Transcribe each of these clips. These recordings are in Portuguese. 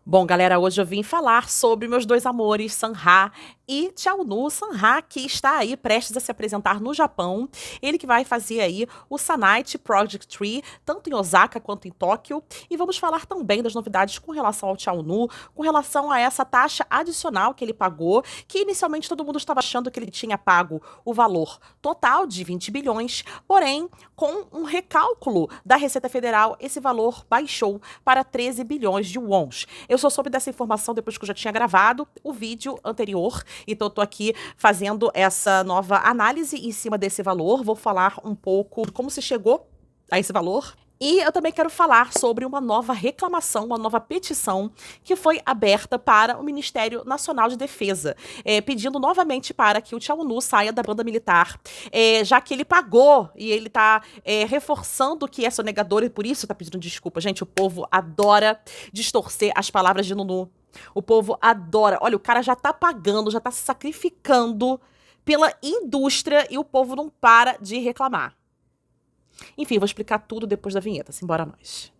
Bom, galera, hoje eu vim falar sobre meus dois amores, Sanha e Chaonu. Sanha, que está aí prestes a se apresentar no Japão. Ele que vai fazer aí o Sanite Project Tree, tanto em Osaka quanto em Tóquio. E vamos falar também das novidades com relação ao Chaonu, com relação a essa taxa adicional que ele pagou, que inicialmente todo mundo estava achando que ele tinha pago o valor total de 20 bilhões, porém, com um recálculo da Receita Federal, esse valor baixou para 13 bilhões de wons. Eu só soube dessa informação depois que eu já tinha gravado o vídeo anterior, então eu tô aqui fazendo essa nova análise em cima desse valor. Vou falar um pouco de como se chegou a esse valor. E eu também quero falar sobre uma nova reclamação, uma nova petição que foi aberta para o Ministério Nacional de Defesa, pedindo novamente para que o Chaonu saia da banda militar, já que ele pagou e ele tá reforçando que é sonegador e por isso tá pedindo desculpa. Gente, o povo adora distorcer as palavras de Nunu. O povo adora. Olha, o cara já tá pagando, já tá se sacrificando pela indústria e o povo não para de reclamar. Enfim, vou explicar tudo depois da vinheta. Simbora nós.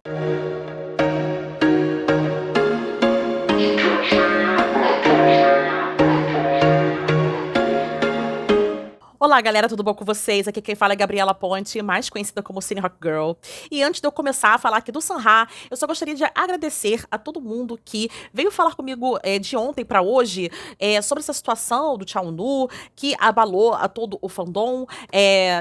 Olá, galera, tudo bom com vocês? Aqui quem fala é Gabriela Ponte, mais conhecida como Cine Rock Girl. E antes de eu começar a falar aqui do Sanha, eu só gostaria de agradecer a todo mundo que veio falar comigo de ontem pra hoje sobre essa situação do Chaonu, que abalou a todo o fandom.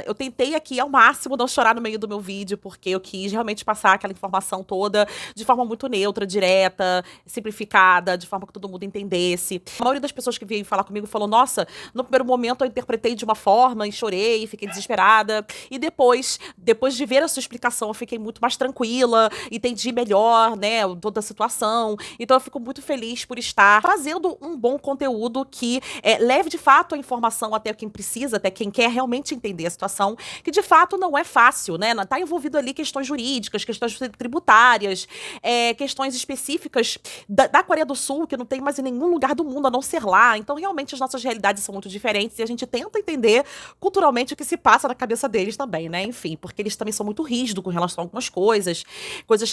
Eu tentei aqui ao máximo não chorar no meio do meu vídeo, porque eu quis realmente passar aquela informação toda de forma muito neutra, direta, simplificada, de forma que todo mundo entendesse. A maioria das pessoas que veio falar comigo falou, nossa, no primeiro momento eu interpretei de uma forma e chorei, fiquei desesperada. E depois de ver a sua explicação, eu fiquei muito mais tranquila, entendi melhor, né, toda a situação. Então eu fico muito feliz por estar fazendo um bom conteúdo que leve de fato a informação até quem precisa, até quem quer realmente entender a situação, que de fato não é fácil, né? Tá envolvido ali questões jurídicas, questões tributárias, questões específicas da Coreia do Sul, que não tem mais em nenhum lugar do mundo a não ser lá. Então realmente as nossas realidades são muito diferentes e a gente tenta entender culturalmente o que se passa na cabeça deles também, né? Enfim, porque eles também são muito rígidos com relação a algumas coisas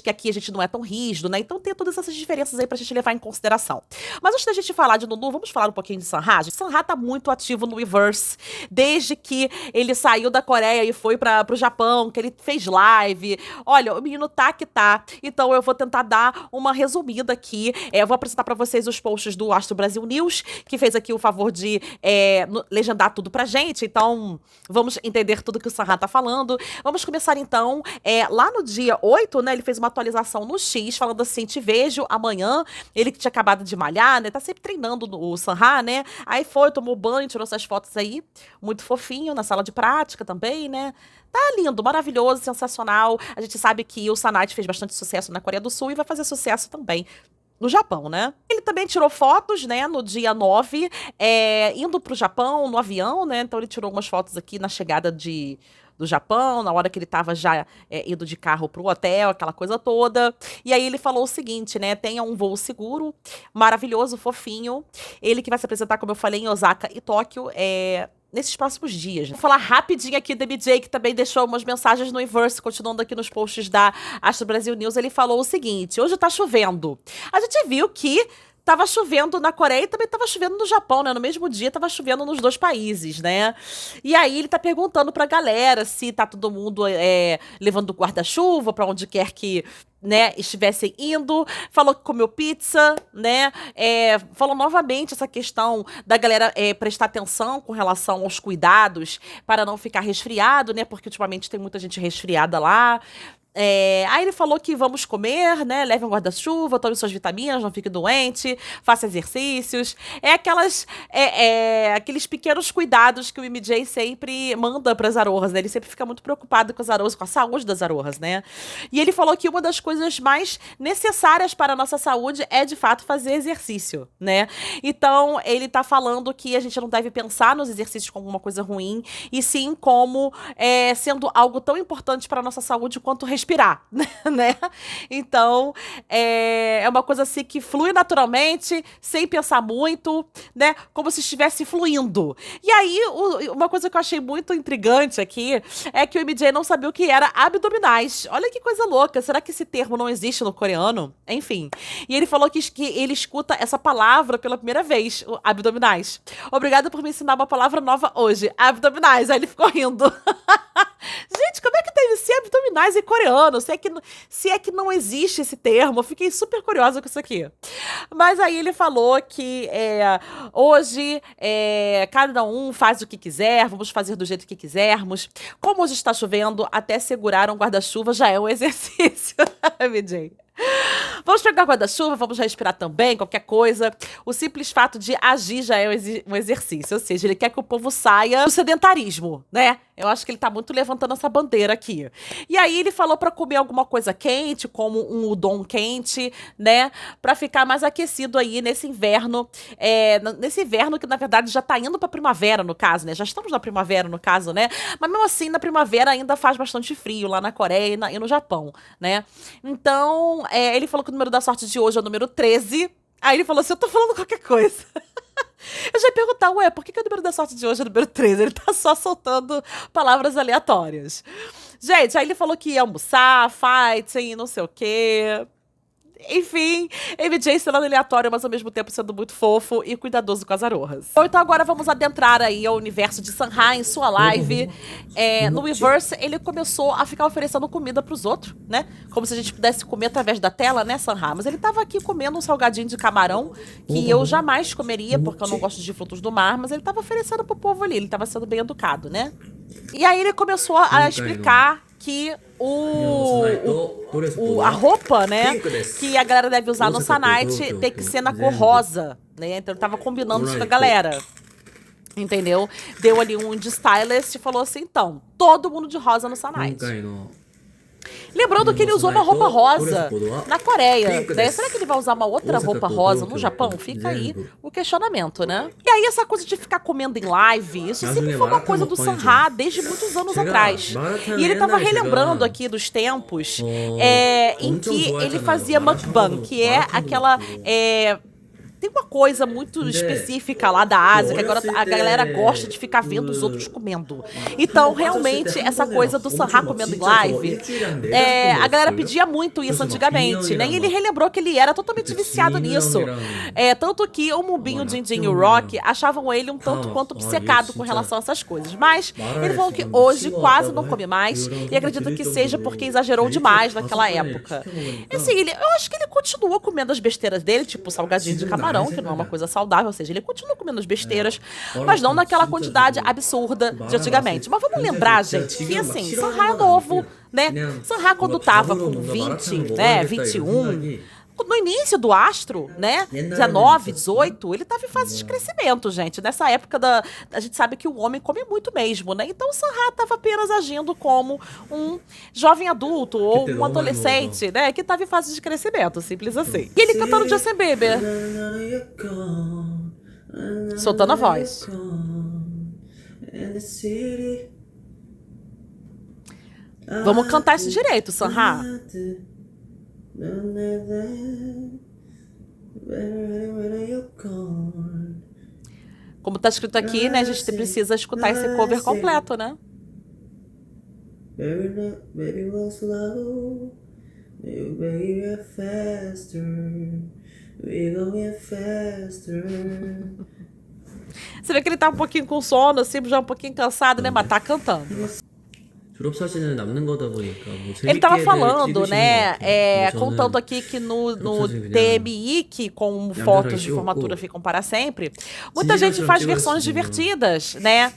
que aqui a gente não é tão rígido, né? Então tem todas essas diferenças aí pra gente levar em consideração. Mas antes da gente falar de Nunu, vamos falar um pouquinho de Sanha. Sanha tá muito ativo no Weverse, desde que ele saiu da Coreia e foi pro Japão, que ele fez live. Olha, o menino tá que tá. Então eu vou tentar dar uma resumida aqui. Eu vou apresentar pra vocês os posts do Astro Brasil News, que fez aqui o favor de legendar tudo pra gente. Então, vamos entender tudo que o Sanha tá falando. Vamos começar, então, lá no dia 8, né, ele fez uma atualização no X, falando assim, te vejo amanhã. Ele que tinha acabado de malhar, né, tá sempre treinando o Sanha, né, aí foi, tomou banho, tirou essas fotos aí, muito fofinho, na sala de prática também, né. Tá lindo, maravilhoso, sensacional. A gente sabe que o Sanite fez bastante sucesso na Coreia do Sul e vai fazer sucesso também no Japão, né? Ele também tirou fotos, né, no dia 9, indo pro Japão, no avião, né? Então ele tirou algumas fotos aqui na chegada do Japão, na hora que ele tava já indo de carro pro hotel, aquela coisa toda. E aí ele falou o seguinte, né, tenha um voo seguro, maravilhoso, fofinho. Ele que vai se apresentar, como eu falei, em Osaka e Tóquio, nesses próximos dias. Vou falar rapidinho aqui do MJ, que também deixou umas mensagens no Weverse, continuando aqui nos posts da Astro Brasil News. Ele falou o seguinte, hoje tá chovendo. A gente viu que tava chovendo na Coreia e também tava chovendo no Japão, né? No mesmo dia tava chovendo nos dois países, né? E aí ele tá perguntando pra galera se tá todo mundo levando guarda-chuva pra onde quer que, né, estivessem indo, falou que comeu pizza, né, falou novamente essa questão da galera prestar atenção com relação aos cuidados para não ficar resfriado, né, porque ultimamente tem muita gente resfriada lá. Aí ele falou que vamos comer, né? Leve um guarda-chuva, tome suas vitaminas, não fique doente, faça exercícios. Aqueles pequenos cuidados que o MJ sempre manda para as Arohas, né? Ele sempre fica muito preocupado com as Arohas, com a saúde das Arohas, né? E ele falou que uma das coisas mais necessárias para a nossa saúde é, de fato, fazer exercício, né? Então, ele tá falando que a gente não deve pensar nos exercícios como uma coisa ruim, e sim como sendo algo tão importante para a nossa saúde quanto respirar, né? Então, é uma coisa assim que flui naturalmente, sem pensar muito, né? Como se estivesse fluindo. E aí, uma coisa que eu achei muito intrigante aqui é que o MJ não sabia o que era abdominais. Olha que coisa louca. Será que esse termo não existe no coreano? Enfim. E ele falou que ele escuta essa palavra pela primeira vez, o abdominais. Obrigada por me ensinar uma palavra nova hoje. Abdominais. Aí ele ficou rindo. Gente, como é que deve ser abdominais em coreano? Se é que não existe esse termo, eu fiquei super curiosa com isso aqui. Mas aí ele falou que hoje cada um faz o que quiser, vamos fazer do jeito que quisermos. Como hoje está chovendo, até segurar um guarda-chuva já é um exercício, MJ. Vamos pegar guarda-chuva, vamos respirar também, qualquer coisa. O simples fato de agir já é um exercício. Ou seja, ele quer que o povo saia do sedentarismo, né? Eu acho que ele tá muito levantando essa bandeira aqui. E aí ele falou pra comer alguma coisa quente, como um udon quente, né? Pra ficar mais aquecido aí nesse inverno. Nesse inverno que, na verdade, já tá indo pra primavera, no caso, né? Já estamos na primavera, no caso, né? Mas mesmo assim, na primavera ainda faz bastante frio lá na Coreia e no Japão, né? Então, ele falou que o número da sorte de hoje é o número 13. Aí ele falou assim, eu tô falando qualquer coisa. Eu já ia perguntar, ué, por que o número da sorte de hoje é o número 13? Ele tá só soltando palavras aleatórias. Gente, aí ele falou que ia almoçar, fighting, não sei o quê. Enfim, MJ sendo aleatório, mas ao mesmo tempo sendo muito fofo e cuidadoso com as arohas. Bom, então agora vamos adentrar aí ao universo de Sunha em sua live. No Weverse, ele começou a ficar oferecendo comida pros outros, né? Como se a gente pudesse comer através da tela, né, Sunha? Mas ele tava aqui comendo um salgadinho de camarão, que eu jamais comeria, porque eu não gosto de frutos do mar, mas ele tava oferecendo pro povo ali, ele tava sendo bem educado, né? E aí ele começou a explicar que a roupa, né, que a galera deve usar no Sunlight tem que ser na cor rosa, né? Então ele tava combinando isso com a galera. Entendeu? Deu ali um de stylist e falou assim, então, todo mundo de rosa no Sunlight. Lembrando que ele usou uma roupa rosa na Coreia. Daí, será que ele vai usar uma outra roupa rosa no Japão? Fica aí o questionamento, né? E aí, essa coisa de ficar comendo em live, isso sempre foi uma coisa do Sunha desde muitos anos atrás. E ele tava relembrando aqui dos tempos em que ele fazia mukbang, que é aquela... Tem uma coisa muito específica lá da Ásia, que agora a galera gosta de ficar vendo os outros comendo. Então, realmente, essa coisa do Sunha comendo em live, a galera pedia muito isso antigamente, né? E ele relembrou que ele era totalmente viciado nisso. Tanto que o Mumbinho, o Jinjin e o Rock achavam ele um tanto quanto obcecado com relação a essas coisas. Mas ele falou que hoje quase não come mais e acredita que seja porque exagerou demais naquela época. E assim, eu acho que ele continua comendo as besteiras dele, tipo salgadinho de camarão, que não é uma coisa saudável, ou seja, ele continua comendo as besteiras, mas não naquela quantidade absurda de antigamente. Mas vamos lembrar, gente, que assim, Sunha é novo, né? Sunha quando tava com 20, né, 21, no início do astro, né, 19, 18, ele tava em fase de crescimento, gente. Nessa época a gente sabe que o homem come muito mesmo, né? Então o Sunha tava apenas agindo como um jovem adulto ou um adolescente, né, que tava em fase de crescimento, simples assim. E ele cantando Justin Bieber, soltando a voz. Vamos cantar isso direito, Sunha. Como tá escrito aqui, né, a gente precisa escutar esse cover completo, né? Você vê que ele tá um pouquinho com sono, assim, já um pouquinho cansado, né, mas tá cantando. Ele tava falando, né, contando aqui que no TMI, que com fotos de formatura ficam para sempre, muita gente faz versões divertidas, né?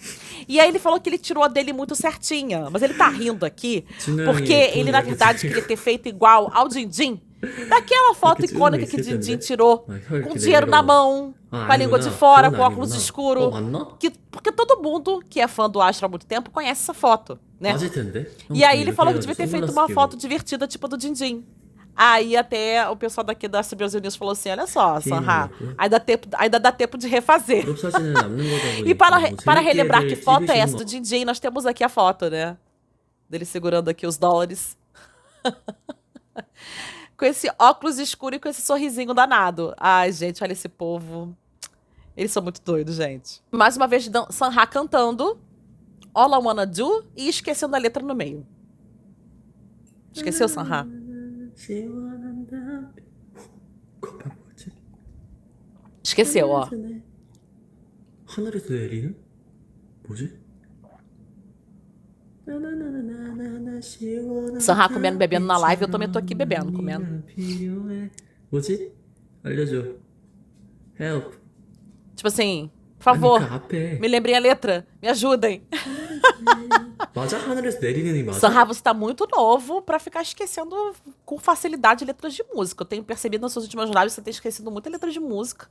E aí ele falou que ele tirou a dele muito certinha, mas ele tá rindo aqui, porque ele, na verdade, queria ter feito igual ao Jinjin, daquela foto icônica que Jinjin tirou, com dinheiro na mão, com a língua de fora, com óculos escuro, porque todo mundo que é fã do Astro há muito tempo conhece essa foto, né? E aí ele falou que devia ter feito uma foto divertida, tipo a do Jinjin. Aí até o pessoal daqui da CBS News falou assim, olha só, Sunha, ainda dá tempo de refazer. E para relembrar que foto é essa do Jinjin, nós temos aqui a foto, né? Dele segurando aqui os dólares. Com esse óculos escuro e com esse sorrisinho danado. Ai, gente, olha esse povo. Eles são muito doidos, gente. Mais uma vez, Sanha cantando All I Wanna Do e esquecendo a letra no meio. Esqueceu, Sanha? 그건 뭐지? Esqueceu, ó. 하늘에서 내리는? 뭐지? Sanha comendo, bebendo na live, eu também tô aqui bebendo, comendo. 뭐지? 알려줘. Help. Tipo assim, por favor, 아니, 그 앞에. me lembrem a letra, me ajudem. 맞아? 하늘에서 내리는 이 맞아? Sanha, você tá muito novo pra ficar esquecendo com facilidade letras de música. Eu tenho percebido nas suas últimas lives que você tem esquecido muita letra de música.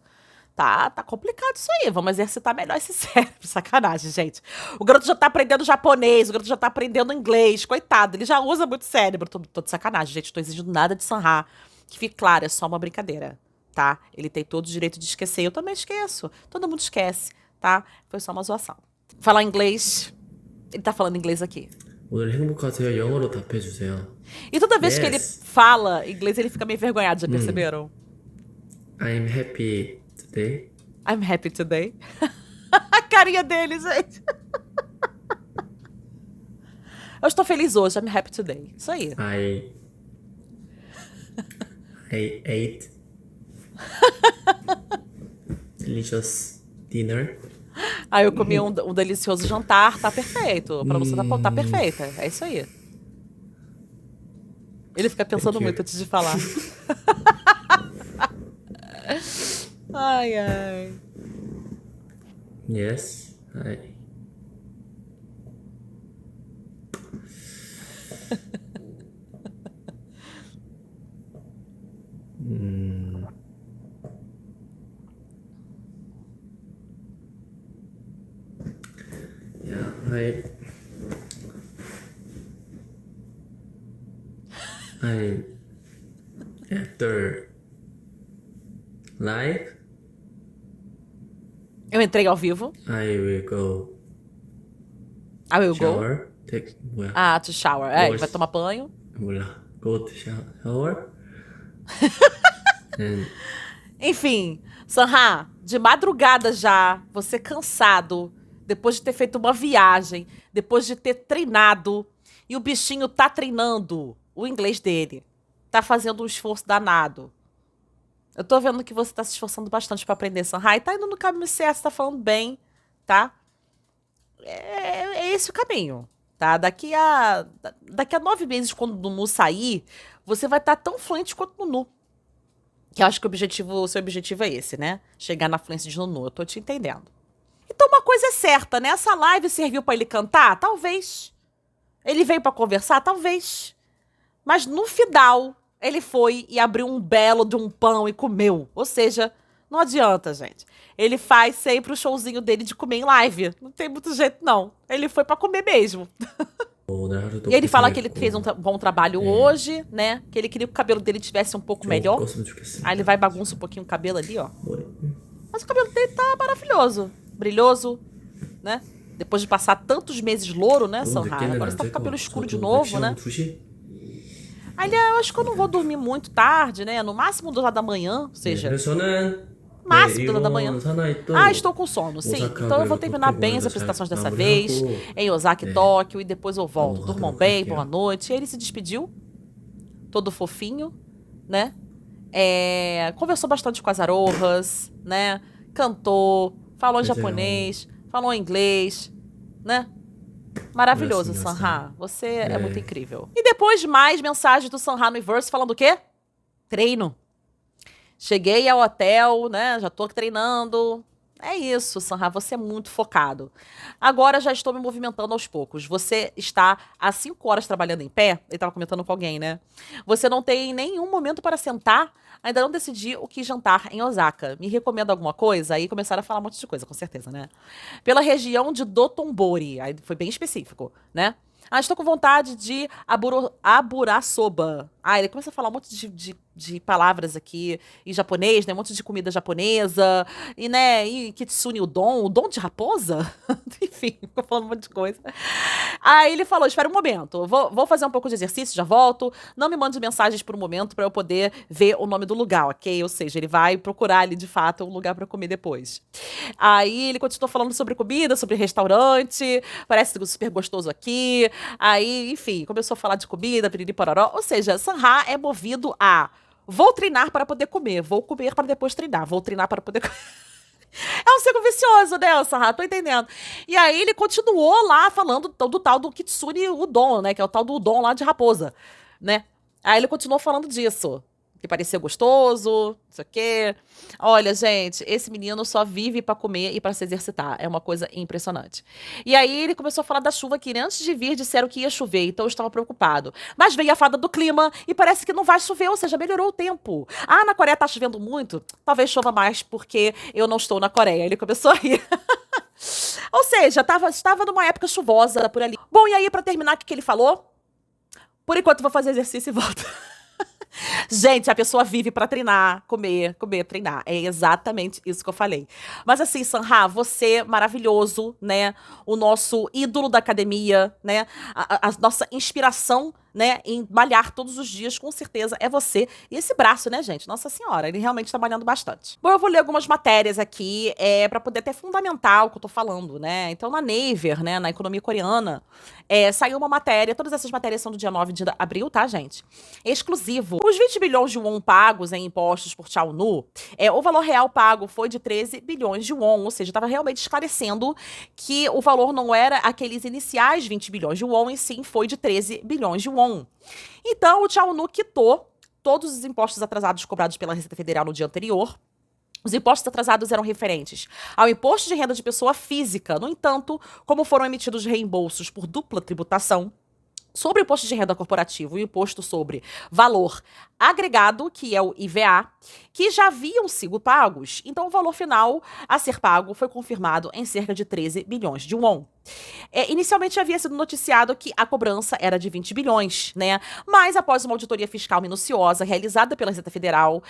Tá complicado isso aí. Vamos exercitar melhor esse cérebro. Sacanagem, gente. O garoto já tá aprendendo japonês, o garoto já tá aprendendo inglês. Coitado, ele já usa muito cérebro. Tô de sacanagem, gente. Tô exigindo nada de Sanha. Que fique claro, é só uma brincadeira, tá? Ele tem todo o direito de esquecer. Eu também esqueço. Todo mundo esquece, tá? Foi só uma zoação. Falar inglês. Ele tá falando inglês aqui. 오늘 행복하세요. 영어로 답해주세요. E toda vez que ele Yes. fala inglês, ele fica meio envergonhado, já perceberam? I'm happy today. I'm happy today. A carinha dele, gente. Eu estou feliz hoje, I'm happy today. Isso aí. I ate delicious dinner. Aí eu comi um delicioso jantar, tá perfeito. A pronúncia tá perfeita. É isso aí. Ele fica pensando Thank you. muito antes de falar. Ai, ai. Yes. I. Yeah, I after live, Eu entrei ao vivo. I will go I will go. shower. Take 뭐야? Ah, to shower. É, ele Hoje. vai tomar banho. 몰라. Go to shower. And Enfim, Sanha, de madrugada já, você cansado, depois de ter feito uma viagem, depois de ter treinado, e o bichinho tá treinando o inglês dele. Tá fazendo um esforço danado. Eu tô vendo que você tá se esforçando bastante pra aprender, Sanha, e tá indo no caminho certo, você tá falando bem, tá? É esse o caminho, tá? Daqui a 9 meses, quando o Nunu sair, você vai estar tão fluente quanto o Nunu. Que eu acho que o seu objetivo é esse, né? Chegar na fluência de Nunu. Eu tô te entendendo. Então uma coisa é certa, né? Essa live serviu pra ele cantar? Talvez. Ele veio pra conversar? Talvez. Mas no final, ele foi e abriu um belo de um pão e comeu. Ou seja, não adianta, gente. Ele faz sempre o showzinho dele de comer em live. Não tem muito jeito, não. Ele foi pra comer mesmo. 오늘 하루도 E ele fala que ele 고생했고 fez um bom trabalho hoje, né? Que ele queria que o cabelo dele tivesse um pouco 좀 melhor. 껐으면 좋겠어. Aí ele vai e bagunça um pouquinho o cabelo ali, ó. 머리. Mas o cabelo dele tá maravilhoso. Brilhoso, né? Depois de passar tantos meses louro, né, 너무 Sanha? 늦게는 Agora 안 você tá com 될 o cabelo 것 escuro de 같아도 novo, 맥시멈 né? 2시? Aí eu acho que eu não vou dormir muito tarde, né? No máximo 2 horas da manhã, ou seja, 그래서 저는 máximo 2 horas da manhã. 이번 사나이 또 Estou com sono, sim. 오사카 Então eu vou 그리고 terminar 도쿄 bem as 공연도 apresentações 잘 dessa vez, 마무리하고 em Osaka e Tóquio, e depois eu volto. Vamos Durmam 가도록 bem, 할게요. boa noite. E ele se despediu, todo fofinho, né? Conversou bastante com as arohas, né? Cantou, falou em Pois é, japonês, falou em inglês, né? Maravilhoso, Gracinha, Sanha. Você é É. muito incrível. E depois mais mensagens do Sanha no Verse falando o quê? Treino. Cheguei ao hotel, né? Já tô treinando. É isso, Sanha, você é muito focado. Agora já estou me movimentando aos poucos. Você está há 5 horas trabalhando em pé. Ele estava comentando com alguém, né? Você não tem nenhum momento para sentar. Ainda não decidi o que jantar em Osaka. Me recomenda alguma coisa? Aí começaram a falar um monte de coisa, com certeza, né? Pela região de Dotonbori. Aí foi bem específico, né? Estou com vontade de aburasoba. Ele começa a falar um monte de palavras aqui em japonês, né? Um monte de comida japonesa. E, né? E kitsune udon de raposa. Enfim, ficou falando um monte de coisa. Aí ele falou, espera um momento, vou fazer um pouco de exercício, já volto. Não me mande mensagens por um momento pra eu poder ver o nome do lugar, ok? Ou seja, ele vai procurar ali, de fato, um lugar pra comer depois. Aí ele continuou falando sobre comida, sobre restaurante, parece super gostoso aqui. Aí, enfim, começou a falar de comida, piriri pororó. Ou seja, Sanha é movido a vou treinar para poder comer, vou comer para depois treinar, vou treinar para poder comer. É um ciclo vicioso, né, o Sanha? Tô entendendo. E aí ele continuou lá falando do tal do Kitsune Udon, né? Que é o tal do udon lá de raposa, né? Aí ele continuou falando disso. Que parecia gostoso, não sei o quê. Olha, gente, esse menino só vive pra comer e pra se exercitar. É uma coisa impressionante. E aí ele começou a falar da chuva que antes de vir disseram que ia chover, então eu estava preocupado. Mas veio a fada do clima e parece que não vai chover, ou seja, melhorou o tempo. Ah, na Coreia tá chovendo muito? Talvez chova mais porque eu não estou na Coreia. Ele começou a rir. Ou seja, estava numa época chuvosa por ali. Bom, e aí, pra terminar, o que ele falou? Por enquanto, vou fazer exercício e volto. Gente, a pessoa vive pra treinar, comer, comer, treinar. É exatamente isso que eu falei. Mas assim, Sanha, você maravilhoso, né? O nosso ídolo da academia, né? A nossa inspiração, né? Em malhar todos os dias, com certeza, é você. E esse braço, né, gente? Nossa Senhora, ele realmente tá malhando bastante. Bom, eu vou ler algumas matérias aqui, pra poder até fundamentar o que eu tô falando, né? Então, na Naver, né? Na economia coreana, saiu uma matéria, todas essas matérias são do dia 9 de abril, tá, gente? Exclusivo. Os 20 bilhões de won pagos em impostos por Chaonu, o valor real pago foi de 13 bilhões de won, ou seja, estava realmente esclarecendo que o valor não era aqueles iniciais 20 bilhões de won, e sim foi de 13 bilhões de won. Então, o Chaonu quitou todos os impostos atrasados cobrados pela Receita Federal no dia anterior. Os impostos atrasados eram referentes ao imposto de renda de pessoa física. No entanto, como foram emitidos reembolsos por dupla tributação, sobre o imposto de renda corporativo e o imposto sobre valor agregado, que é o IVA, que já haviam sido pagos, então o valor final a ser pago foi confirmado em cerca de 13 bilhões de won. Inicialmente havia sido noticiado que a cobrança era de 20 bilhões, né? Mas após uma auditoria fiscal minuciosa realizada pela Receita Federal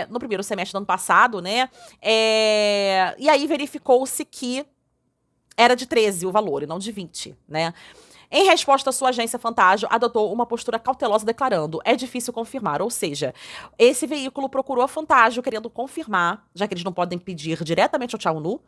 no primeiro semestre do ano passado, né? E aí verificou-se que era de 13 o valor e não de 20, né? Em resposta, a sua agência Fantágio adotou uma postura cautelosa declarando: é difícil confirmar. Ou seja, esse veículo procurou a Fantágio querendo confirmar, já que eles não podem pedir diretamente ao Chaonu.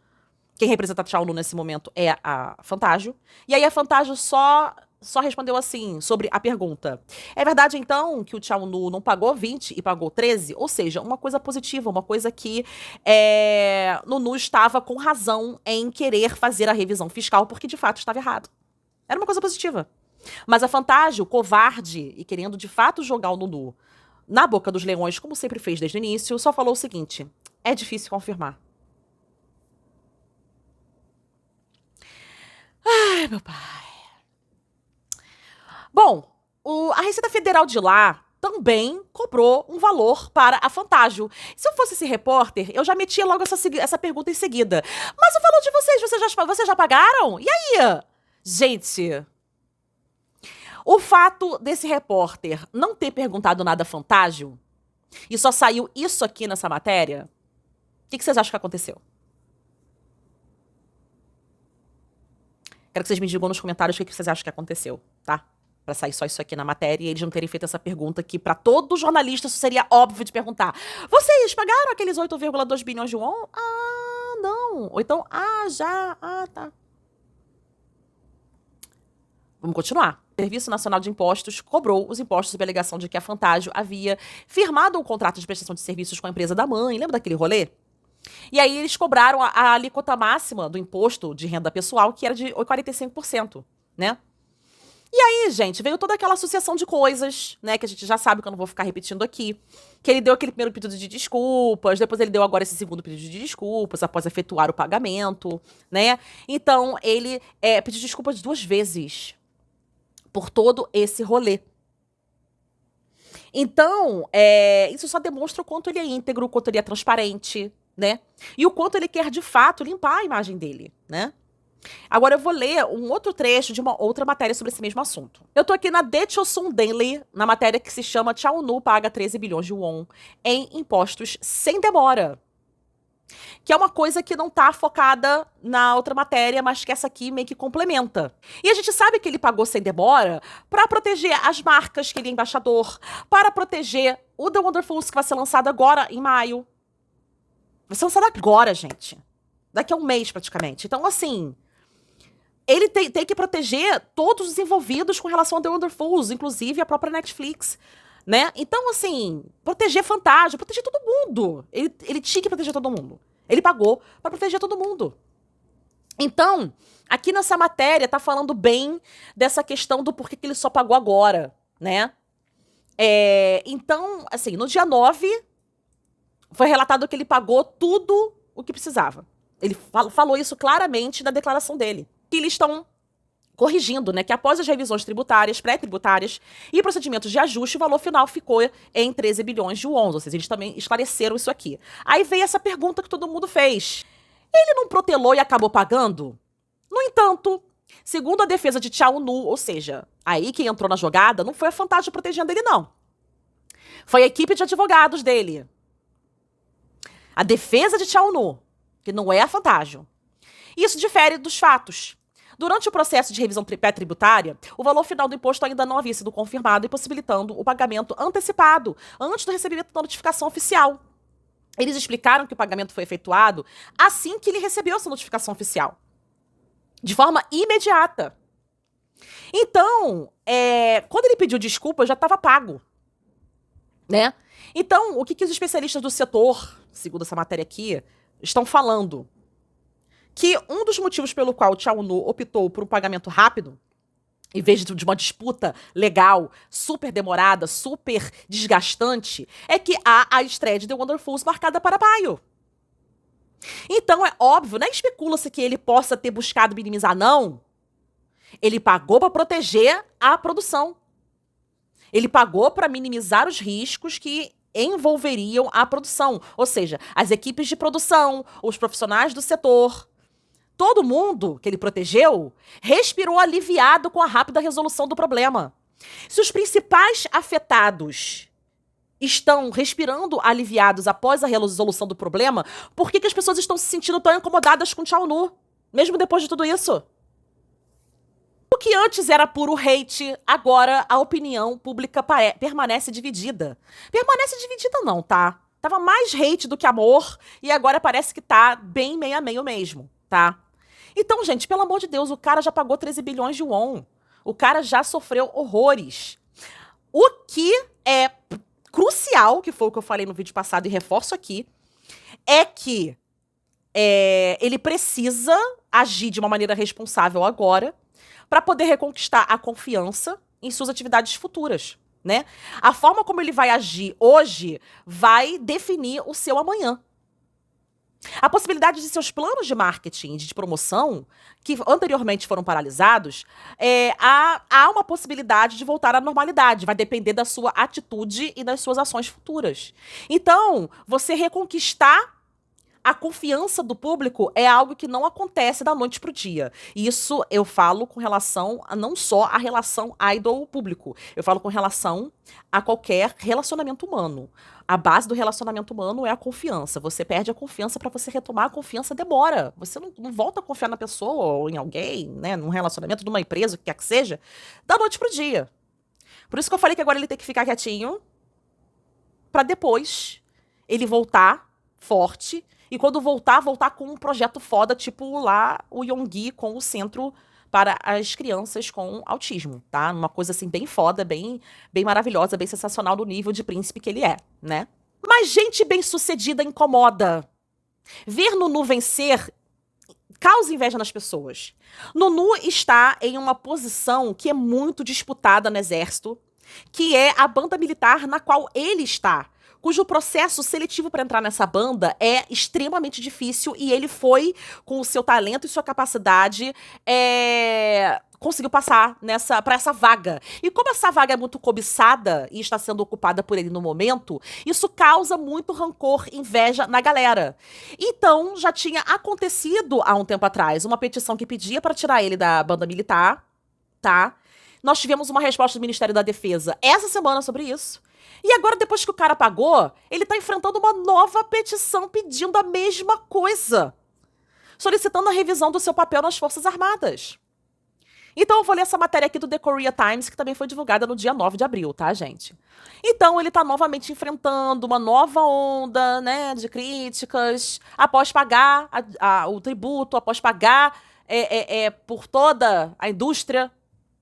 Quem representa a Chaonu nesse momento é a Fantágio. E aí a Fantágio só respondeu assim, sobre a pergunta: é verdade, então, que o Chaonu não pagou 20 e pagou 13? Ou seja, uma coisa positiva, uma coisa que Nunu estava com razão em querer fazer a revisão fiscal, porque de fato estava errado. Era uma coisa positiva. Mas a Fantágio, covarde e querendo de fato jogar o Nunu na boca dos leões, como sempre fez desde o início, só falou o seguinte: é difícil confirmar. Ai, meu pai. Bom, a Receita Federal de lá também cobrou um valor para a Fantágio. Se eu fosse esse repórter, eu já metia logo essa pergunta em seguida. Mas o valor de vocês já pagaram? E aí? Gente, o fato desse repórter não ter perguntado nada a Fantágio e só saiu isso aqui nessa matéria, o que vocês acham que aconteceu? Quero que vocês me digam nos comentários o que vocês acham que aconteceu, tá? Pra sair só isso aqui na matéria e eles não terem feito essa pergunta que pra todo jornalista isso seria óbvio de perguntar. Vocês pagaram aqueles 8,2 bilhões de won? Ah, não. Ou então, já. Ah, tá. Vamos continuar. O Serviço Nacional de Impostos cobrou os impostos sob a alegação de que a Fantágio havia firmado um contrato de prestação de serviços com a empresa da mãe. Lembra daquele rolê? E aí eles cobraram a alíquota máxima do imposto de renda pessoal, que era de 45%, né? E aí, gente, veio toda aquela associação de coisas, né, que a gente já sabe, que eu não vou ficar repetindo aqui. Que ele deu aquele primeiro pedido de desculpas, depois ele deu agora esse segundo pedido de desculpas, após efetuar o pagamento, né? Então, ele pediu desculpas 2 vezes por todo esse rolê. Então, isso só demonstra o quanto ele é íntegro, o quanto ele é transparente, né? E o quanto ele quer, de fato, limpar a imagem dele, né? Agora eu vou ler um outro trecho de uma outra matéria sobre esse mesmo assunto. Eu tô aqui na Daechosun Daily, na matéria que se chama Chaonu paga 13 bilhões de won em impostos sem demora. que é uma coisa que não tá focada na outra matéria, mas que essa aqui meio que complementa. E a gente sabe que ele pagou sem demora pra proteger as marcas que ele é embaixador, para proteger o The Wonderfuls, que vai ser lançado agora em maio. Vai ser lançado agora, gente. Daqui a um mês, praticamente. Então, assim, ele tem que proteger todos os envolvidos com relação ao The Wonderfuls, inclusive a própria Netflix, né? Então, assim, proteger Fantástico, proteger todo mundo. Ele tinha que proteger todo mundo. Ele pagou pra proteger todo mundo. Então, aqui nessa matéria tá falando bem dessa questão do porquê que ele só pagou agora, né? Então, assim, no dia 9, foi relatado que ele pagou tudo o que precisava. Ele falou isso claramente na declaração dele. Que eles estão corrigindo, né, que após as revisões tributárias, pré-tributárias e procedimentos de ajuste, o valor final ficou em 13 bilhões de wons, ou seja, eles também esclareceram isso aqui. Aí veio essa pergunta que todo mundo fez. Ele não protelou e acabou pagando? No entanto, segundo a defesa de Chao Nu, ou seja, aí quem entrou na jogada não foi a Fantástico protegendo ele, não. Foi a equipe de advogados dele. A defesa de Chao Nu, que não é a Fantástico. Isso difere dos fatos. Durante o processo de revisão pré-tributária, o valor final do imposto ainda não havia sido confirmado, impossibilitando o pagamento antecipado, antes do recebimento da notificação oficial. Eles explicaram que o pagamento foi efetuado assim que ele recebeu essa notificação oficial. De forma imediata. Então, quando ele pediu desculpa, já estava pago. Né? Então, o que os especialistas do setor, segundo essa matéria aqui, estão falando? Que um dos motivos pelo qual o Chao Nu optou por um pagamento rápido, em vez de uma disputa legal, super demorada, super desgastante, é que há a estreia de The Wonderfuls marcada para maio. Então é óbvio, nem especula-se que ele possa ter buscado minimizar, não. Ele pagou para proteger a produção. Ele pagou para minimizar os riscos que envolveriam a produção. Ou seja, as equipes de produção, os profissionais do setor. Todo mundo que ele protegeu respirou aliviado com a rápida resolução do problema. Se os principais afetados estão respirando aliviados após a resolução do problema, por que as pessoas estão se sentindo tão incomodadas com Chao Nu, mesmo depois de tudo isso? O que antes era puro hate, agora a opinião pública permanece dividida. Permanece dividida não, tá? Tava mais hate do que amor e agora parece que tá bem meio a meio mesmo, tá? Então, gente, pelo amor de Deus, o cara já pagou 13 bilhões de won. O cara já sofreu horrores. O que é crucial, que foi o que eu falei no vídeo passado e reforço aqui, é que ele precisa agir de uma maneira responsável agora para poder reconquistar a confiança em suas atividades futuras, né? A forma como ele vai agir hoje vai definir o seu amanhã. A possibilidade de seus planos de marketing, de promoção, que anteriormente foram paralisados, há uma possibilidade de voltar à normalidade. Vai depender da sua atitude e das suas ações futuras. Então, você reconquistar a confiança do público é algo que não acontece da noite pro dia. Isso eu falo com relação a não só a relação idol-público. Eu falo com relação a qualquer relacionamento humano. A base do relacionamento humano é a confiança. Você perde a confiança, para você retomar a confiança demora. Você não volta a confiar na pessoa ou em alguém, né, num relacionamento, numa empresa, o que quer que seja, da noite pro dia. Por isso que eu falei que agora ele tem que ficar quietinho para depois ele voltar forte. E quando voltar com um projeto foda, tipo lá o Yoongi com o Centro para as Crianças com Autismo, tá? Uma coisa assim bem foda, bem maravilhosa, bem sensacional no nível de príncipe que ele é, né? Mas gente bem-sucedida incomoda. Ver Nunu vencer causa inveja nas pessoas. Nunu está em uma posição que é muito disputada no exército, que é a banda militar na qual ele está, cujo processo seletivo para entrar nessa banda é extremamente difícil e ele foi, com o seu talento e sua capacidade, conseguiu passar para essa vaga. E como essa vaga é muito cobiçada e está sendo ocupada por ele no momento, isso causa muito rancor, inveja na galera. Então, já tinha acontecido há um tempo atrás uma petição que pedia para tirar ele da banda militar, tá? Nós tivemos uma resposta do Ministério da Defesa essa semana sobre isso. E agora, depois que o cara pagou, ele tá enfrentando uma nova petição pedindo a mesma coisa, solicitando a revisão do seu papel nas Forças Armadas. Então eu vou ler essa matéria aqui do The Korea Times, que também foi divulgada no dia 9 de abril, tá, gente? Então ele tá novamente enfrentando uma nova onda, né, de críticas, após pagar o tributo, após pagar por toda a indústria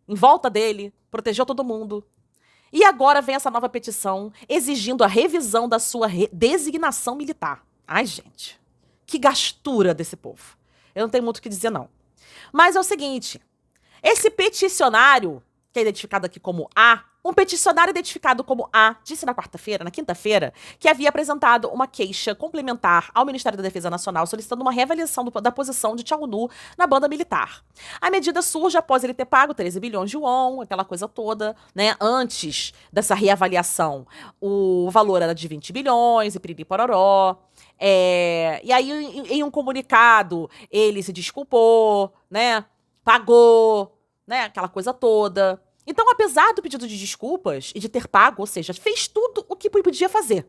em volta dele, protegeu todo mundo. E agora vem essa nova petição exigindo a revisão da sua designação militar. Ai, gente, que gastura desse povo. Eu não tenho muito o que dizer, não. Mas é o seguinte, esse peticionário, que é identificado aqui como A, um peticionário identificado como A, disse na quarta-feira, na quinta-feira, que havia apresentado uma queixa complementar ao Ministério da Defesa Nacional solicitando uma reavaliação da posição de Chao-nu na banda militar. A medida surge após ele ter pago 13 bilhões de won, aquela coisa toda, né? Antes dessa reavaliação, o valor era de 20 bilhões e piriri pororó. E aí, em um comunicado, ele se desculpou, né? Pagou, né? Aquela coisa toda. Então, apesar do pedido de desculpas e de ter pago, ou seja, fez tudo o que podia fazer.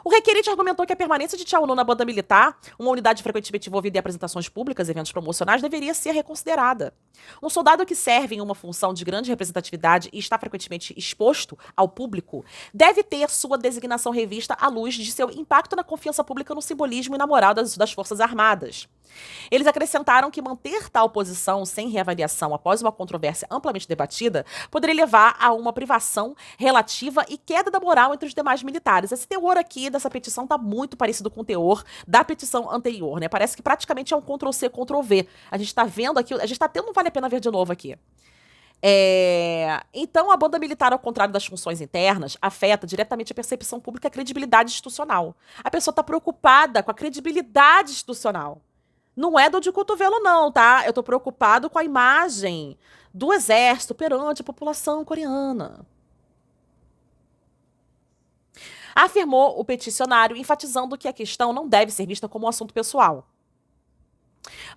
O requerente argumentou que a permanência de Chao-nu na banda militar, uma unidade frequentemente envolvida em apresentações públicas e eventos promocionais, deveria ser reconsiderada. Um soldado que serve em uma função de grande representatividade e está frequentemente exposto ao público deve ter sua designação revista à luz de seu impacto na confiança pública, no simbolismo e na moral das Forças Armadas. Eles acrescentaram que manter tal posição sem reavaliação após uma controvérsia amplamente debatida poderia levar a uma privação relativa e queda da moral entre os demais militares. Esse teor aqui dessa petição está muito parecido com o teor da petição anterior, né? Parece que praticamente é um Ctrl-C, Ctrl-V. A gente tá vendo aqui, a gente tá tendo, não vale a pena ver de novo aqui. Então, a banda militar, ao contrário das funções internas, afeta diretamente a percepção pública e a credibilidade institucional. A pessoa está preocupada com a credibilidade institucional. Não é dor de cotovelo, não, tá? Eu tô preocupado com a imagem do exército perante a população coreana. Afirmou o peticionário, enfatizando que a questão não deve ser vista como um assunto pessoal,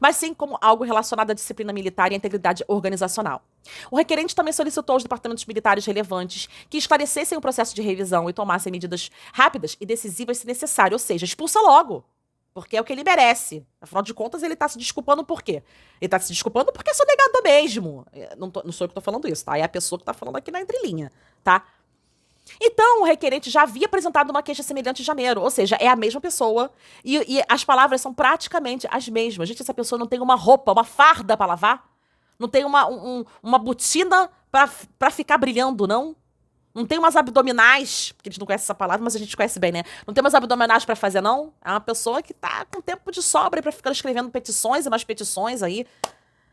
mas sim como algo relacionado à disciplina militar e à integridade organizacional. O requerente também solicitou aos departamentos militares relevantes que esclarecessem o processo de revisão e tomassem medidas rápidas e decisivas se necessário, ou seja, expulsa logo. Porque é o que ele merece. Afinal de contas, ele tá se desculpando por quê? Ele tá se desculpando porque é sonegado mesmo. Não sou eu que tô falando isso, tá? É a pessoa que tá falando aqui na entrelinha, tá? Então, o requerente já havia apresentado uma queixa semelhante em janeiro. Ou seja, é a mesma pessoa. E as palavras são praticamente as mesmas. Gente, essa pessoa não tem uma roupa, uma farda pra lavar? Não tem uma botina pra ficar brilhando, não? Não tem umas abdominais, porque eles não conhecem essa palavra, mas a gente conhece bem, né? Não tem umas abdominais pra fazer, não? É uma pessoa que tá com tempo de sobra pra ficar escrevendo petições e mais petições aí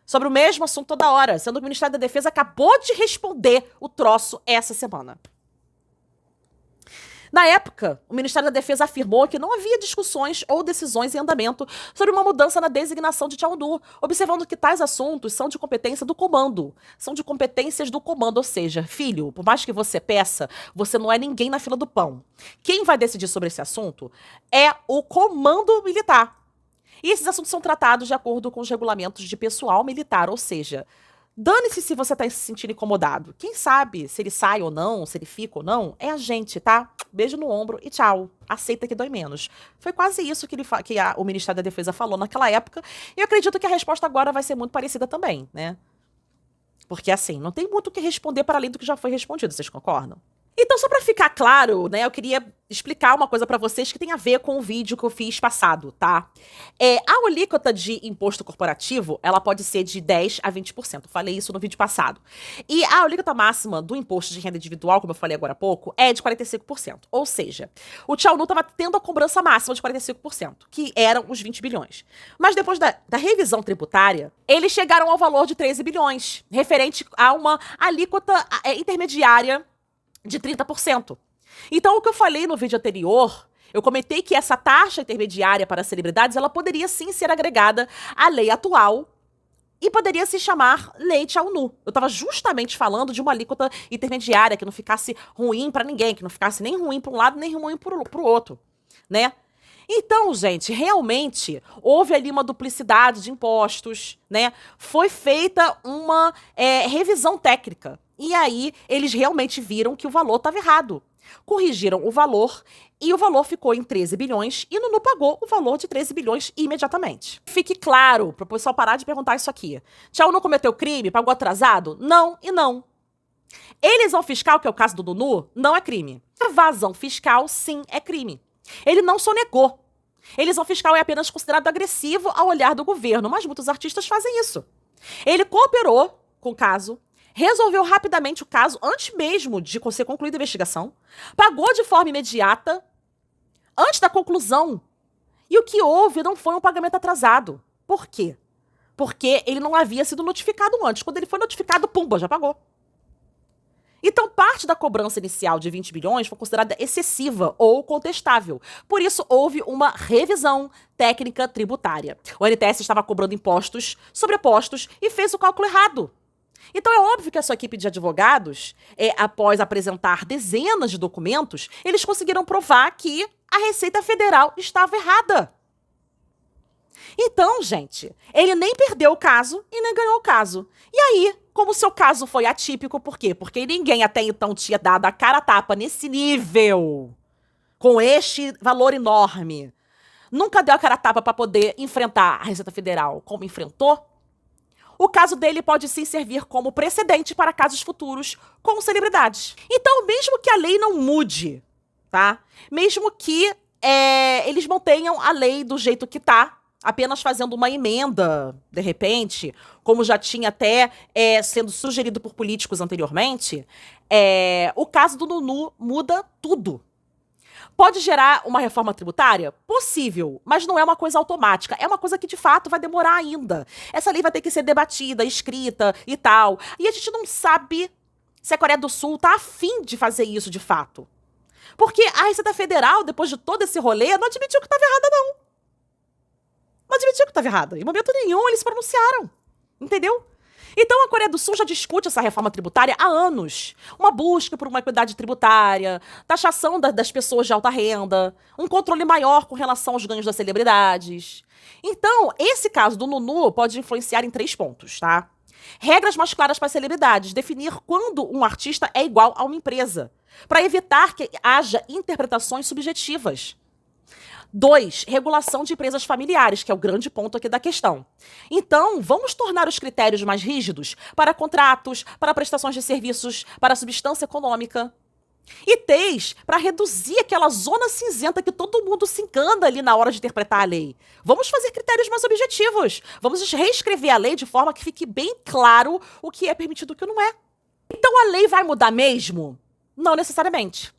sobre o mesmo assunto toda hora, sendo que o Ministério da Defesa acabou de responder o troço essa semana. Na época, o Ministério da Defesa afirmou que não havia discussões ou decisões em andamento sobre uma mudança na designação de Chao-nu, observando que tais assuntos são de competência do comando. São de competências do comando, ou seja, filho, por mais que você peça, você não é ninguém na fila do pão. Quem vai decidir sobre esse assunto é o comando militar. E esses assuntos são tratados de acordo com os regulamentos de pessoal militar, ou seja, dane-se se você tá se sentindo incomodado. Quem sabe se ele sai ou não, se ele fica ou não, é a gente, tá? Beijo no ombro e tchau. Aceita que dói menos. Foi quase isso que, o Ministério da Defesa falou naquela época. E eu acredito que a resposta agora vai ser muito parecida também, né? Porque, assim, não tem muito o que responder para além do que já foi respondido, vocês concordam? Então, só pra ficar claro, né, eu queria explicar uma coisa pra vocês que tem a ver com o vídeo que eu fiz passado, tá? A alíquota de imposto corporativo, ela pode ser de 10% a 20%. Eu falei isso no vídeo passado. E a alíquota máxima do imposto de renda individual, como eu falei agora há pouco, é de 45%. Ou seja, o Chao-nu tava tendo a cobrança máxima de 45%, que eram os 20 bilhões. Mas depois da revisão tributária, eles chegaram ao valor de 13 bilhões, referente a uma alíquota intermediária de 30%. Então, o que eu falei no vídeo anterior, eu comentei que essa taxa intermediária para celebridades, ela poderia sim ser agregada à lei atual e poderia se chamar Lei Chao-nu. Eu estava justamente falando de uma alíquota intermediária que não ficasse ruim para ninguém, que não ficasse nem ruim para um lado, nem ruim para o outro, né? Então, gente, realmente houve ali uma duplicidade de impostos, né? Foi feita uma revisão técnica. E aí, eles realmente viram que o valor estava errado. corrigiram o valor e o valor ficou em 13 bilhões e Nunu pagou o valor de 13 bilhões imediatamente. Fique claro, para o pessoal parar de perguntar isso aqui. Tchau não cometeu crime, pagou atrasado? Não e não. Elisão fiscal, que é o caso do Nunu, não é crime. Evasão fiscal, sim, é crime. Ele não sonegou. Elisão fiscal é apenas considerado agressivo ao olhar do governo, mas muitos artistas fazem isso. Ele cooperou com o caso, resolveu rapidamente o caso antes mesmo de ser concluída a investigação, pagou de forma imediata, antes da conclusão. E o que houve não foi um pagamento atrasado. Por quê? Porque ele não havia sido notificado antes. Quando ele foi notificado, pumba, já pagou. Então, parte da cobrança inicial de 20 bilhões foi considerada excessiva ou contestável. Por isso, houve uma revisão técnica tributária. O NTS estava cobrando impostos sobrepostos e fez o cálculo errado. Então, é óbvio que a sua equipe de advogados, após apresentar dezenas de documentos, eles conseguiram provar que a Receita Federal estava errada. Então, gente, ele nem perdeu o caso e nem ganhou o caso. E aí, como o seu caso foi atípico, por quê? Porque ninguém até então tinha dado a cara a tapa nesse nível, com este valor enorme. Nunca deu a cara a tapa para poder enfrentar a Receita Federal como enfrentou. O caso dele pode sim servir como precedente para casos futuros com celebridades. Então, mesmo que a lei não mude, tá? Mesmo que eles mantenham a lei do jeito que tá, apenas fazendo uma emenda, de repente, como já tinha até sendo sugerido por políticos anteriormente, o caso do Nunu muda tudo. Pode gerar uma reforma tributária? Possível, mas não é uma coisa automática. É uma coisa que, de fato, vai demorar ainda. Essa lei vai ter que ser debatida, escrita e tal. E a gente não sabe se a Coreia do Sul tá afim de fazer isso, de fato. Porque a Receita Federal, depois de todo esse rolê, não admitiu que estava errada, não. Não admitiu que estava errada. Em momento nenhum eles se pronunciaram. Entendeu? Então a Coreia do Sul já discute essa reforma tributária há anos. Uma busca por uma equidade tributária, taxação das pessoas de alta renda, um controle maior com relação aos ganhos das celebridades. Então, esse caso do Nunu pode influenciar em 3 pontos, tá? Regras mais claras para as celebridades, definir quando um artista é igual a uma empresa, para evitar que haja interpretações subjetivas. 2, regulação de empresas familiares, que é o grande ponto aqui da questão. Então, vamos tornar os critérios mais rígidos para contratos, para prestações de serviços, para substância econômica. E 3, para reduzir aquela zona cinzenta que todo mundo se engana ali na hora de interpretar a lei. Vamos fazer critérios mais objetivos. Vamos reescrever a lei de forma que fique bem claro o que é permitido e o que não é. Então, a lei vai mudar mesmo? Não necessariamente.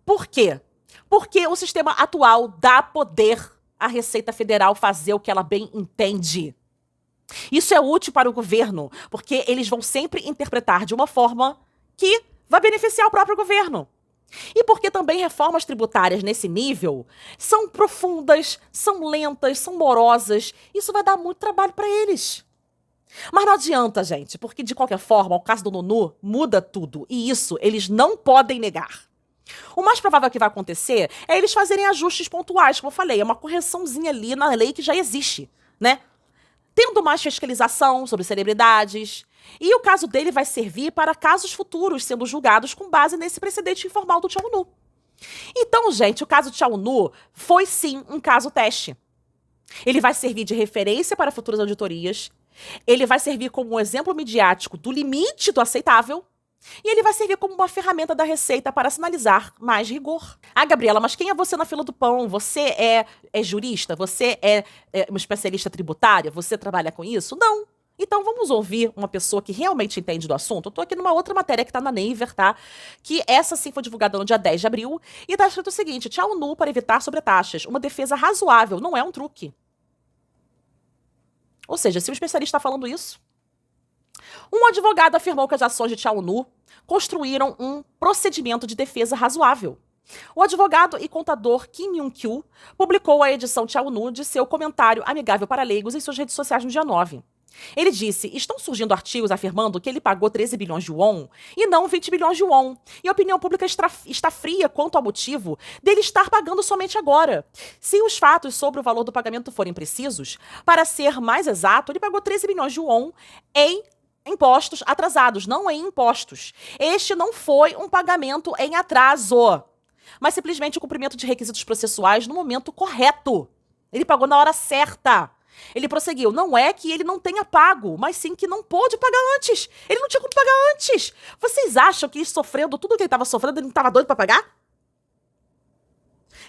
Por quê? Porque o sistema atual dá poder à Receita Federal fazer o que ela bem entende. Isso é útil para o governo, porque eles vão sempre interpretar de uma forma que vai beneficiar o próprio governo. E porque também reformas tributárias nesse nível são profundas, são lentas, são morosas. Isso vai dar muito trabalho para eles. Mas não adianta, gente, porque de qualquer forma, o caso do Nunu muda tudo. E isso eles não podem negar. O mais provável que vai acontecer é eles fazerem ajustes pontuais, como eu falei, é uma correçãozinha ali na lei que já existe, né? Tendo mais fiscalização sobre celebridades. E o caso dele vai servir para casos futuros sendo julgados com base nesse precedente informal do Tchau Nu. Então, gente, o caso do Tchau Nu foi sim um caso teste. Ele vai servir de referência para futuras auditorias, ele vai servir como um exemplo midiático do limite do aceitável, e ele vai servir como uma ferramenta da Receita para sinalizar mais rigor. Ah, Gabriela, mas quem é você na fila do pão? Você é jurista? Você é uma especialista tributária? Você trabalha com isso? Não. Então vamos ouvir uma pessoa que realmente entende do assunto. Eu tô aqui numa outra matéria que tá na Naver, tá? Que essa sim foi divulgada no dia 10 de abril. E tá escrito o seguinte: Tchau Nu para evitar sobretaxas. Uma defesa razoável, não é um truque. Ou seja, se o especialista está falando isso... Um advogado afirmou que as ações de Tchau Nu construíram um procedimento de defesa razoável. O advogado e contador Kim Yoon-kyu publicou a edição Tchau Nu de seu comentário amigável para leigos em suas redes sociais no dia 9. Ele disse: estão surgindo artigos afirmando que ele pagou 13 bilhões de won e não 20 bilhões de won. E a opinião pública está fria quanto ao motivo dele estar pagando somente agora. Se os fatos sobre o valor do pagamento forem precisos, para ser mais exato, ele pagou 13 bilhões de won em impostos atrasados, não em impostos. Este não foi um pagamento em atraso. mas simplesmente o cumprimento de requisitos processuais no momento correto. Ele pagou na hora certa. Ele prosseguiu. Não é que ele não tenha pago, mas sim que não pôde pagar antes. Ele não tinha como pagar antes. Vocês acham que sofrendo tudo que ele estava sofrendo, ele não estava doido para pagar?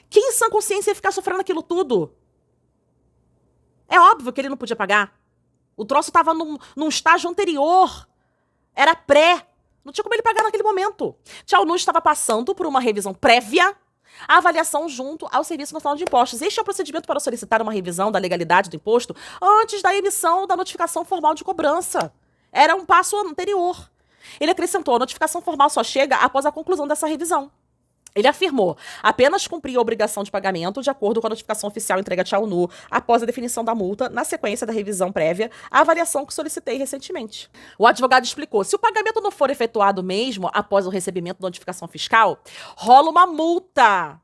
Quem em sã consciência ia ficar sofrendo aquilo tudo? É óbvio que ele não podia pagar. O troço estava num estágio anterior. Era pré. Não tinha como ele pagar naquele momento. Xiaonu estava passando por uma revisão prévia à avaliação junto ao Serviço Nacional de Impostos. Este é o procedimento para solicitar uma revisão da legalidade do imposto antes da emissão da notificação formal de cobrança. Era um passo anterior. Ele acrescentou, a notificação formal só chega após a conclusão dessa revisão. Ele afirmou, apenas cumprir a obrigação de pagamento de acordo com a notificação oficial entregue a Xiaonu após a definição da multa, na sequência da revisão prévia, a avaliação que solicitei recentemente. O advogado explicou, se o pagamento não for efetuado mesmo após o recebimento da notificação fiscal, rola uma multa.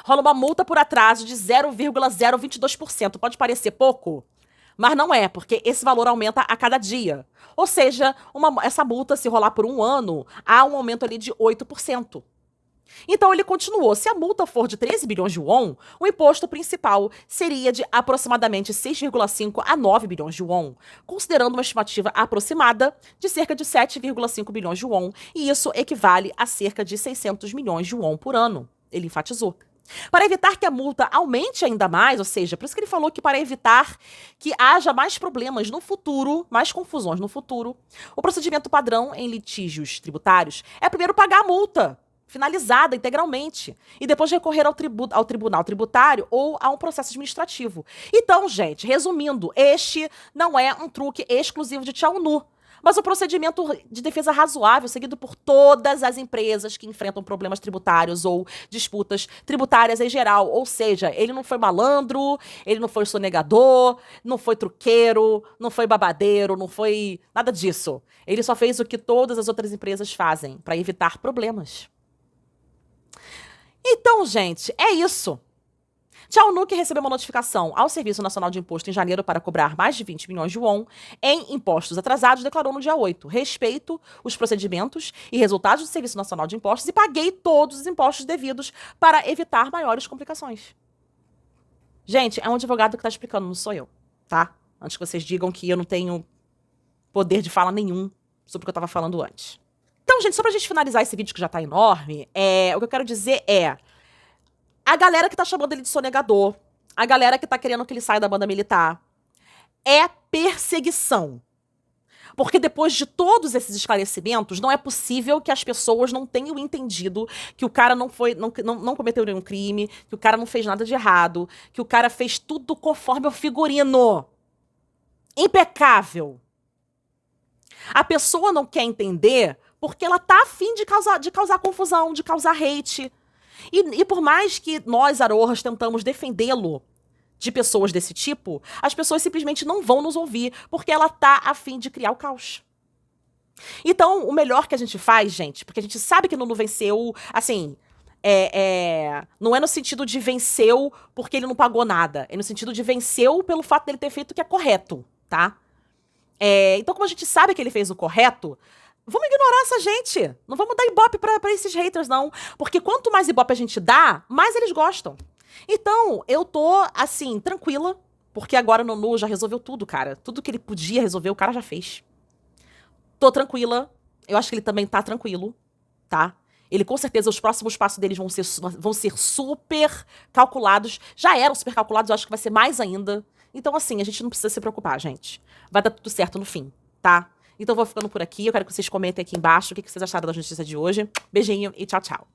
Rola uma multa por atraso de 0,022%. Pode parecer pouco, mas não é, porque esse valor aumenta a cada dia. Ou seja, essa multa, se rolar por um ano, há um aumento ali de 8%. Então ele continuou, se a multa for de 13 bilhões de won, o imposto principal seria de aproximadamente 6,5 a 9 bilhões de won, considerando uma estimativa aproximada de cerca de 7,5 bilhões de won, e isso equivale a cerca de 600 milhões de won por ano, ele enfatizou. Para evitar que a multa aumente ainda mais, ou seja, por isso que ele falou que para evitar que haja mais problemas no futuro, mais confusões no futuro, o procedimento padrão em litígios tributários é primeiro pagar a multa, finalizada integralmente, e depois recorrer ao tribunal tributário ou a um processo administrativo. Então, gente, resumindo, este não é um truque exclusivo de Xiaonu, mas um procedimento de defesa razoável seguido por todas as empresas que enfrentam problemas tributários ou disputas tributárias em geral. Ou seja, ele não foi malandro, ele não foi sonegador, não foi truqueiro, não foi babadeiro, não foi nada disso. Ele só fez o que todas as outras empresas fazem para evitar problemas. Então, gente, é isso. Xiaonu, que recebeu uma notificação ao Serviço Nacional de Imposto em janeiro para cobrar mais de 20 milhões de won em impostos atrasados, declarou no dia 8, respeito os procedimentos e resultados do Serviço Nacional de Impostos e paguei todos os impostos devidos para evitar maiores complicações. Gente, é um advogado que está explicando, não sou eu, tá? Antes que vocês digam que eu não tenho poder de fala nenhum sobre o que eu estava falando antes. Então, gente, só pra gente finalizar esse vídeo que já tá enorme, o que eu quero dizer é, a galera que tá chamando ele de sonegador, a galera que tá querendo que ele saia da banda militar, é perseguição. Porque depois de todos esses esclarecimentos, não é possível que as pessoas não tenham entendido que o cara não cometeu nenhum crime, que o cara não fez nada de errado, que o cara fez tudo conforme o figurino. Impecável. A pessoa não quer entender porque ela tá afim de causar confusão, de causar hate. E por mais que nós, Arohas, tentamos defendê-lo de pessoas desse tipo, as pessoas simplesmente não vão nos ouvir, porque ela tá afim de criar o caos. Então, o melhor que a gente faz, gente, porque a gente sabe que Nunu venceu, assim, não é no sentido de venceu porque ele não pagou nada, é no sentido de venceu pelo fato dele ter feito o que é correto, tá? Então, como a gente sabe que ele fez o correto, vamos ignorar essa gente. Não vamos dar ibope pra esses haters, não. Porque quanto mais ibope a gente dá, mais eles gostam. Então, eu tô, assim, tranquila. Porque agora o Nunu já resolveu tudo, cara. Tudo que ele podia resolver, o cara já fez. Tô tranquila. Eu acho que ele também tá tranquilo, tá? Ele, com certeza, os próximos passos deles vão ser super calculados. Já eram super calculados, eu acho que vai ser mais ainda. Então, assim, a gente não precisa se preocupar, gente. Vai dar tudo certo no fim, tá? Então eu vou ficando por aqui. Eu quero que vocês comentem aqui embaixo o que vocês acharam da notícia de hoje. Beijinho e tchau, tchau.